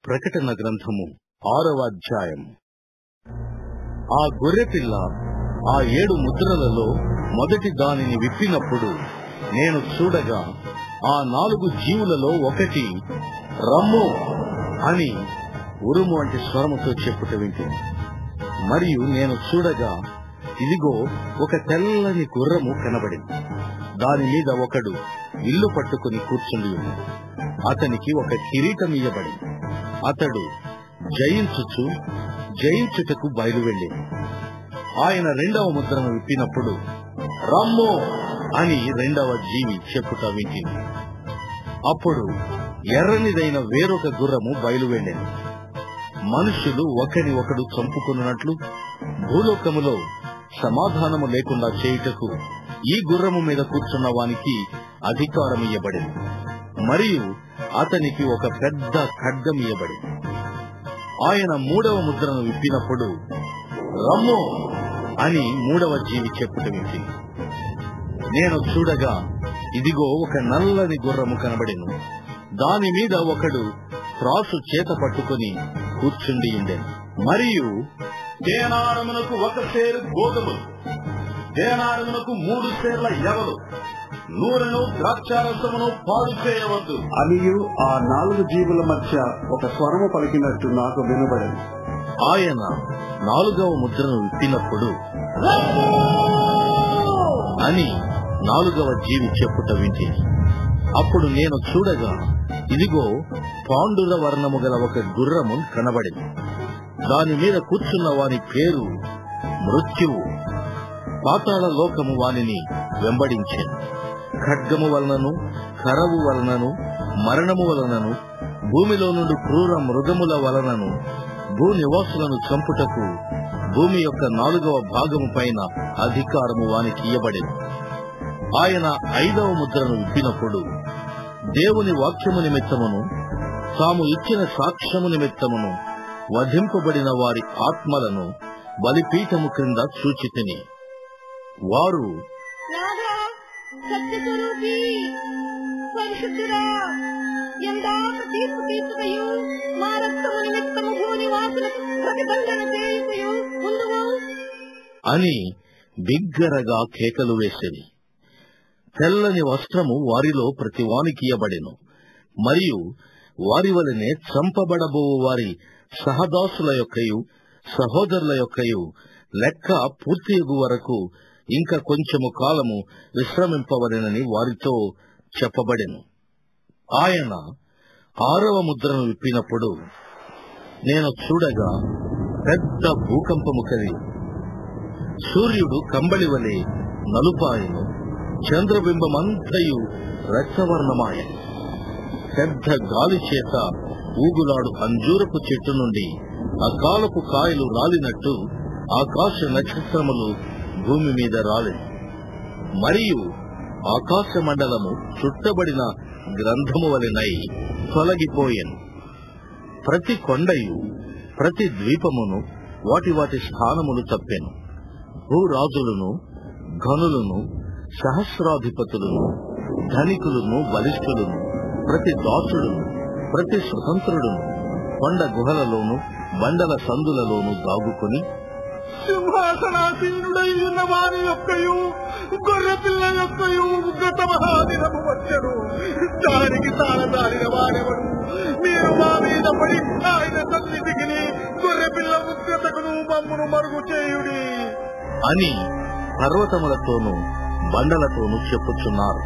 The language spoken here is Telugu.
ప్రకటన గ్రంథము 6వ అధ్యాయము. ఆ గొర్రెపిల్ల ఆ 7 ముద్రలలో మొదటి దానిని విప్పినప్పుడు నేను చూడగా ఆ 4 జీవులలో ఒకటి రమ్ము అని ఉరుము వంటి స్వరముతో చెప్పుట వింటిని. మరియు నేను చూడగా ఇదిగో ఒక తెల్లని గుర్రము కనబడింది. దాని మీద ఒకడు ఇల్లు పట్టుకుని కూర్చుండి ఉన్నాడు. అతనికి ఒక కిరీటం ఇయ్యబడింది. అతడు జయించుటకు బయలువెళ్ళింది. ఆయన 2వ ముద్రను విప్పినప్పుడు రమ్ము అని 2వ జీవి చెప్పుట వింటింది. అప్పుడు ఎర్రనిదైన వేరొక గుర్రము బయలువెళ్ళింది. మనుషులు ఒకని ఒకడు చంపుకున్నట్లు భూలోకములో సమాధానము లేకుండా చేయుటకు ఈ గుర్రము మీద కూర్చున్న వానికి అధికారం ఇయ్యబడింది. మరియు అతనికి ఒక పెద్ద ఖడ్గం ఇయ్యబడింది. ఆయన 3వ ముద్రను విప్పినప్పుడు రమ్ము అని 3వ జీవి చెప్పుట వింటింది. నేను చూడగా ఇదిగో ఒక నల్లని గుర్రము కనబడెను. దాని మీద ఒకడు త్రాసు చేత పట్టుకుని కూర్చుండి ఉండెను. మరియు దేనారమునకు 1 సేరు గోధుమలు, దేనారమునకు 3 సేర్ల ఎవలు, నూనెను ద్రాక్షారసమును పాడు చేయవద్దు అనియు ఆ 4 జీవుల మధ్య ఒక స్వరము పలికినట్టు నాకు వినబడింది. ఆయన 4వ ముద్రను విప్పినప్పుడు అని 4వ జీవి చెప్పుట వింటిని. అప్పుడు నేను చూడగా ఇదిగో పాండుర వర్ణము గల ఒక గుర్రము కనబడింది. దాని మీద కూర్చున్న వాని పేరు మృత్యువు. పాతాళ లోకము వానిని వెంబడించెను. ఖడ్గము వలనను, కరవు వలనను, మరణము వలనను, భూమిలో నుండి క్రూర మృగముల వలనను భూనివాసులను చంపుటకు భూమి యొక్క 4వ భాగము పైన అధికారము వానికి ఇయ్యబడింది. ఆయన 5వ ముద్రను విప్పినప్పుడు దేవుని వాక్యము నిమిత్తమును తాము ఇచ్చిన సాక్ష్యము నిమిత్తమును వధింపబడిన వారి ఆత్మలను బలిపీఠము క్రింద చూచితిని. వారు అని బిగ్గరగా కేకలు వేసిరి. తెల్లని వస్త్రము వారిలో ప్రతివానికి ఇయ్యబడెను. మరియు వారి వలనే చంపబడబో వారి సహదాసుల యొక్కయు సహోదరుల యొక్కయు లెక్క పూర్తియగు వరకు ఇంకా కొంచెము కాలము విశ్రమింపవలెనని వారితో చెప్పబడెను. ఆయన 6వ ముద్రను విప్పినప్పుడు నేను చూడగా పెద్ద భూకంపము కలిగి సూర్యుడు కంబళి వలె నలుపాయను, చంద్రబింబమంతయు రక్తవర్ణమాయను. పెద్ద గాలి చేత ఊగులాడు అంజూరపు చెట్టు నుండి అకాలపు కాయలు రాలినట్టు ఆకాశ నక్షత్రములు భూమి మీద రాలేదు. మరియు ఆకాశ మండలము చుట్టబడిన గ్రంథము వలెనై తొలగిపోయెను. ప్రతి కొండయు ప్రతి ద్వీపమును వాటి స్థానములు తప్పెను. భూరాజులను, ఘనులను, సహస్రాధిపతులను, ధనికులను, బలిష్ఠులను, ప్రతి దాసుడును, ప్రతి స్వతంత్రుడును కొండ గుహలలోను బండల సందులలోను దాగుకొని సింహాసనాసీనుడై ఉన్న వారి యొక్కయు గొర్రెపిల్ల యొక్కయు ఉగ్రత మహాదినము వచ్చెను. దానికి తాళదారిన వారెవడు? మీరు మా మీద పడి ఆయన సన్నిధికి గొర్రెపిల్ల ఉగ్రతకును మమ్మును మరుగు చేయుడి అని పర్వతములతోనూ బండలతోనూ చెప్పుచున్నారు.